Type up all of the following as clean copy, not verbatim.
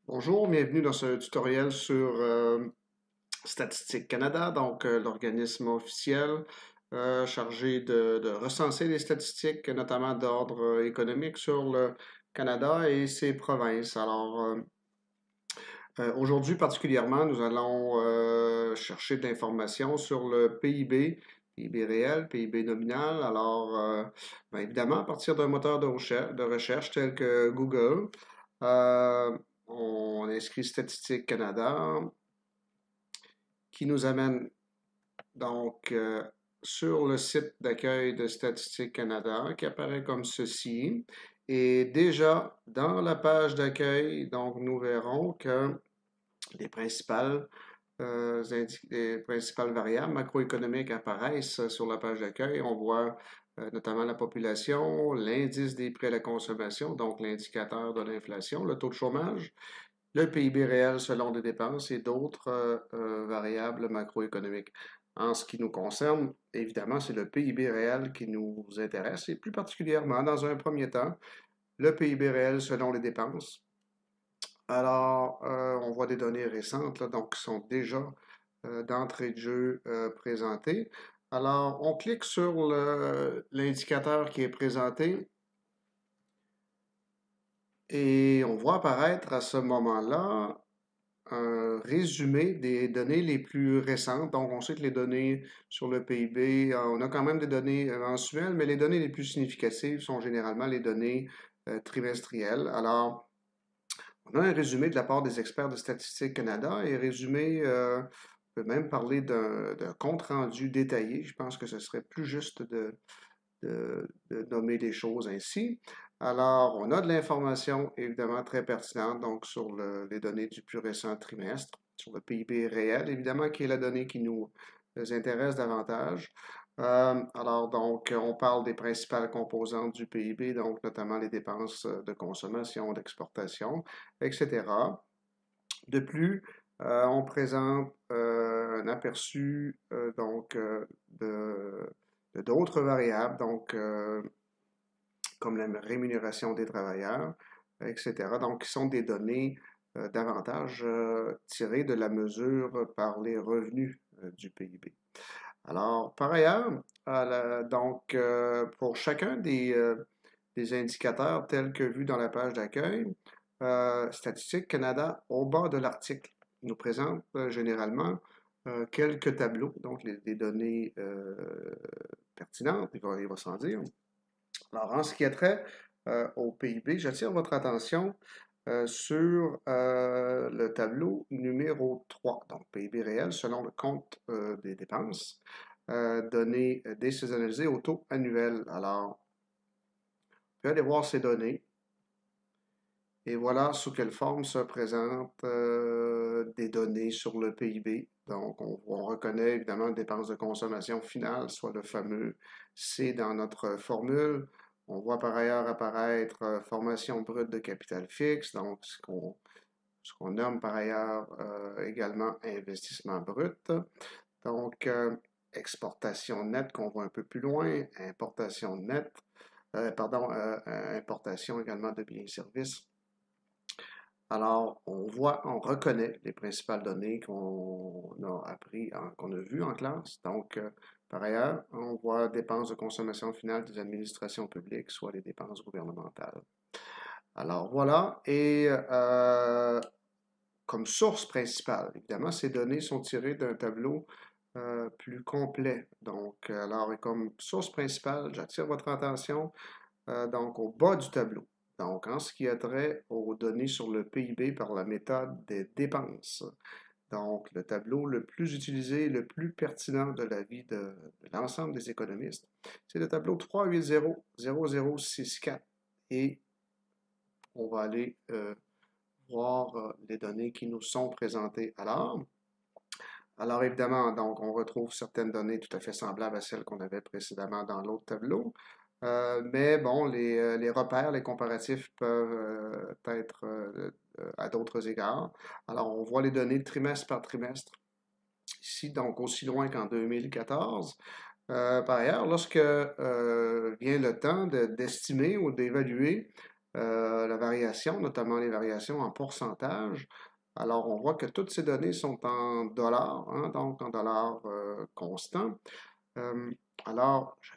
Bonjour, bienvenue dans ce tutoriel sur Statistique Canada, donc l'organisme officiel chargé de recenser les statistiques, notamment d'ordre économique sur le Canada et ses provinces. Aujourd'hui particulièrement, nous allons chercher de l'information sur le PIB réel, PIB nominal. Évidemment, à partir d'un moteur de recherche tel que Google, euh, on inscrit Statistique Canada, qui nous amène donc sur le site d'accueil de Statistique Canada, qui apparaît comme ceci. Et déjà, dans la page d'accueil, donc nous verrons que les les principales variables macroéconomiques apparaissent sur la page d'accueil. On voit notamment la population, l'indice des prix à la consommation, donc l'indicateur de l'inflation, le taux de chômage, le PIB réel selon les dépenses et d'autres variables macroéconomiques. En ce qui nous concerne, évidemment, c'est le PIB réel qui nous intéresse et plus particulièrement, dans un premier temps, le PIB réel selon les dépenses. On voit des données récentes, là, donc qui sont déjà d'entrée de jeu présentées. Alors, on clique sur l'indicateur qui est présenté et on voit apparaître à ce moment-là un résumé des données les plus récentes. Donc, on sait que les données sur le PIB, on a quand même des données mensuelles, mais les données les plus significatives sont généralement les données trimestrielles. Alors, on a un résumé de la part des experts de Statistique Canada et résumé, on peut même parler d'un compte-rendu détaillé. Je pense que ce serait plus juste de nommer les choses ainsi. Alors, on a de l'information évidemment très pertinente donc sur les données du plus récent trimestre, sur le PIB réel, évidemment, qui est la donnée qui nous intéresse davantage. On parle des principales composantes du PIB, donc notamment les dépenses de consommation, d'exportation, etc. De plus, on présente un aperçu de d'autres variables, comme la rémunération des travailleurs, etc. Donc, qui sont des données davantage tirées de la mesure par les revenus du PIB. Alors, par ailleurs, pour chacun des indicateurs tels que vus dans la page d'accueil, Statistique Canada, au bas de l'article, nous présente généralement quelques tableaux, donc les données pertinentes, il va s'en dire. Alors, en ce qui a trait au PIB, j'attire votre attention sur le tableau numéro 3, donc PIB réel selon le compte des dépenses, données désaisonnalisées au taux annuel. Alors, on peut aller voir ces données et voilà sous quelle forme se présentent des données sur le PIB. Donc, on reconnaît évidemment les dépenses de consommation finale, soit le fameux C dans notre formule. On voit par ailleurs apparaître formation brute de capital fixe, donc ce qu'on nomme par ailleurs également investissement brut. Donc, exportation nette qu'on voit un peu plus loin, importation nette, importation également de biens et services. Alors, on reconnaît les principales données qu'on a qu'on a vues en classe. Donc, par ailleurs, on voit dépenses de consommation finale des administrations publiques, soit les dépenses gouvernementales. Alors, voilà. Et comme source principale, évidemment, ces données sont tirées d'un tableau plus complet. Donc, et comme source principale, j'attire votre attention donc au bas du tableau. Donc, en ce qui a trait aux données sur le PIB par la méthode des dépenses. Donc, le tableau le plus utilisé, le plus pertinent de l'avis de l'ensemble des économistes, c'est le tableau 3800064. Et on va aller voir les données qui nous sont présentées alors évidemment, donc, on retrouve certaines données tout à fait semblables à celles qu'on avait précédemment dans l'autre tableau. Mais bon, les repères, les comparatifs peuvent être à d'autres égards. Alors, on voit les données trimestre par trimestre, ici, donc aussi loin qu'en 2014. Par ailleurs, lorsque vient le temps d'estimer ou d'évaluer la variation, notamment les variations en pourcentage. Alors, on voit que toutes ces données sont en dollars, hein, donc en dollars constants. Euh, alors, je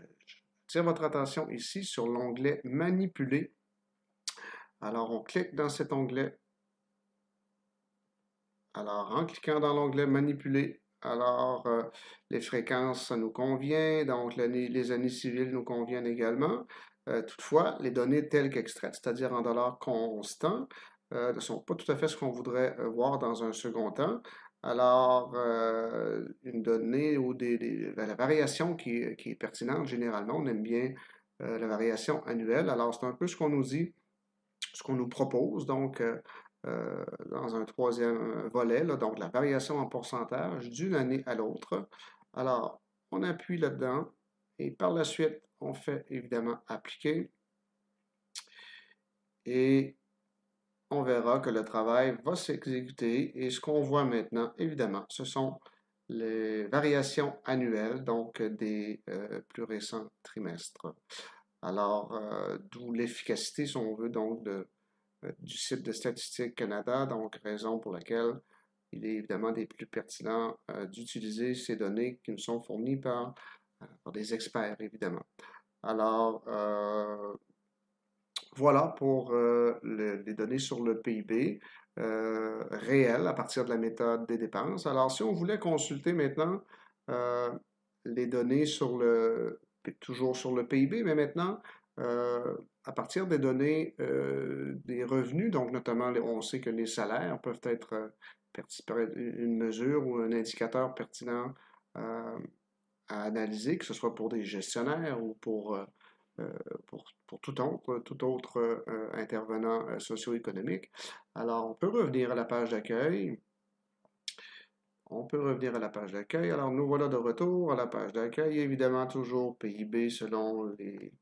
tire votre attention ici sur l'onglet Manipuler. Alors, on clique dans cet onglet. Alors, en cliquant dans l'onglet Manipuler, alors les fréquences, ça nous convient, donc les années civiles nous conviennent également. Toutefois, les données telles qu'extraites, c'est-à-dire en dollars constants, ne sont pas tout à fait ce qu'on voudrait voir dans un second temps. Alors, une donnée ou la variation qui est pertinente, généralement, on aime bien la variation annuelle. Alors, c'est un peu ce qu'on nous dit, ce qu'on nous propose, donc dans un troisième volet, là, donc la variation en pourcentage d'une année à l'autre. Alors, on appuie là-dedans et par la suite, on fait évidemment appliquer et on verra que le travail va s'exécuter et ce qu'on voit maintenant, évidemment, ce sont les variations annuelles, donc des plus récents trimestres. Alors, d'où l'efficacité, si on veut, donc du site de Statistique Canada, donc raison pour laquelle il est évidemment des plus pertinents d'utiliser ces données qui nous sont fournies par des experts, évidemment. Alors, voilà pour les données sur le PIB réel à partir de la méthode des dépenses. Alors, si on voulait consulter maintenant euh, les données toujours sur le PIB, mais maintenant à partir des données des revenus, donc notamment, on sait que les salaires peuvent être une mesure ou un indicateur pertinent à analyser, que ce soit pour des gestionnaires ou euh, pour tout autre intervenant socio-économique. Alors, on peut revenir à la page d'accueil. On peut revenir à la page d'accueil. Alors, nous voilà de retour à la page d'accueil. Évidemment, toujours PIB selon les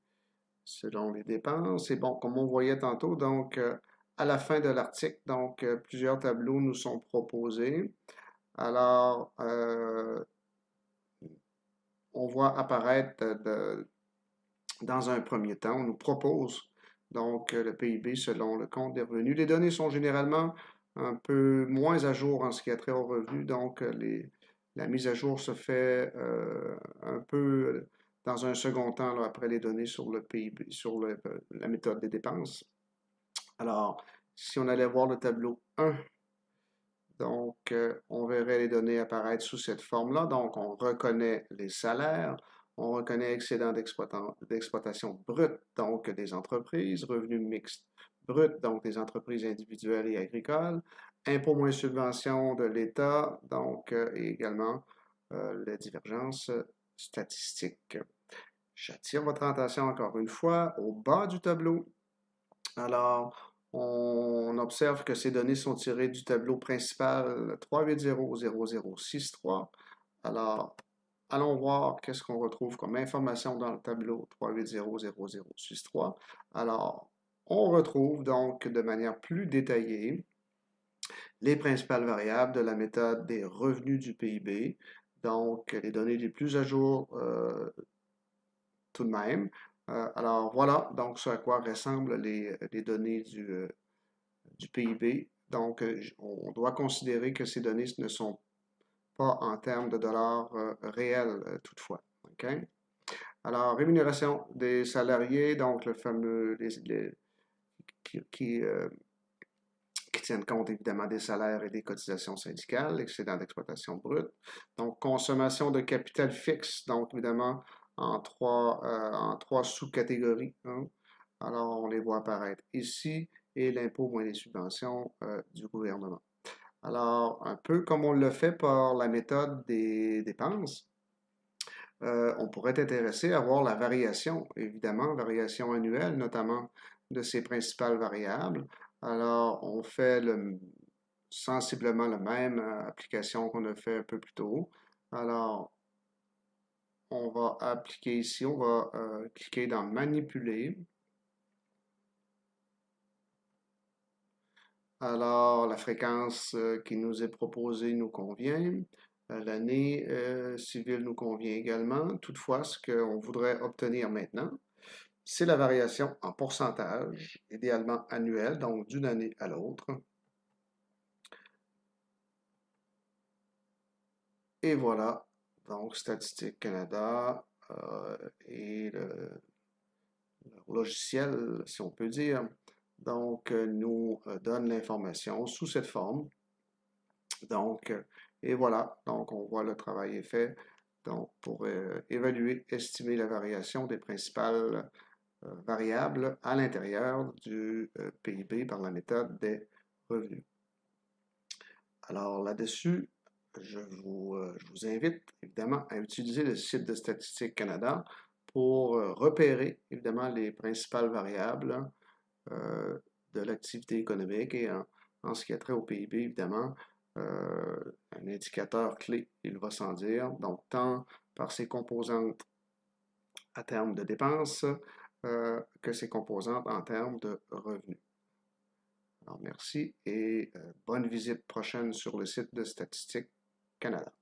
dépenses. Et bon, comme on voyait tantôt, donc, à la fin de l'article, donc, plusieurs tableaux nous sont proposés. Alors, on voit apparaître dans un premier temps, on nous propose donc le PIB selon le compte des revenus. Les données sont généralement un peu moins à jour en ce qui a trait aux revenus, donc la mise à jour se fait un peu dans un second temps là, après les données sur le PIB, sur la méthode des dépenses. Alors, si on allait voir le tableau 1, donc on verrait les données apparaître sous cette forme-là. Donc, on reconnaît les salaires, on reconnaît excédent d'exploitation brut, donc des entreprises, revenus mixtes brut, donc des entreprises individuelles et agricoles, impôts moins subventions de l'État, donc et également les divergences statistiques. J'attire votre attention encore une fois au bas du tableau. Alors, on observe que ces données sont tirées du tableau principal 3800063. Alors, allons voir qu'est-ce qu'on retrouve comme information dans le tableau 3800063. Alors, on retrouve donc de manière plus détaillée les principales variables de la méthode des revenus du PIB, donc les données les plus à jour tout de même. Alors voilà donc ce à quoi ressemblent les données du PIB. Donc on doit considérer que ces données ne sont pas en termes de dollars réels toutefois. Okay? Alors rémunération des salariés, donc le fameux qui tiennent compte évidemment des salaires et des cotisations syndicales, l'excédent d'exploitation brute. Donc, consommation de capital fixe, donc évidemment en trois sous-catégories, hein. Alors, on les voit apparaître ici, et l'impôt moins les subventions du gouvernement. Alors, un peu comme on le fait par la méthode des dépenses, on pourrait être intéressé à voir la variation, évidemment, variation annuelle, notamment de ces principales variables. Alors, on fait sensiblement la même application qu'on a fait un peu plus tôt. Alors, on va appliquer ici, on va cliquer dans Manipuler. Alors, la fréquence qui nous est proposée nous convient. L'année civile nous convient également. Toutefois, ce qu'on voudrait obtenir maintenant, c'est la variation en pourcentage, idéalement annuelle, donc d'une année à l'autre. Et voilà, donc Statistique Canada et le logiciel, si on peut dire, donc nous donne l'information sous cette forme. Donc, et voilà, donc on voit le travail est fait. Donc, pour évaluer, estimer la variation des principales variables à l'intérieur du PIB par la méthode des revenus. Alors là-dessus, je vous invite évidemment à utiliser le site de Statistique Canada pour repérer évidemment les principales variables euh, de l'activité économique et en ce qui a trait au PIB, évidemment, un indicateur clé, il va sans dire, donc tant par ses composantes à terme de dépenses que ses composantes en termes de revenus. Alors merci et bonne visite prochaine sur le site de Statistique Canada.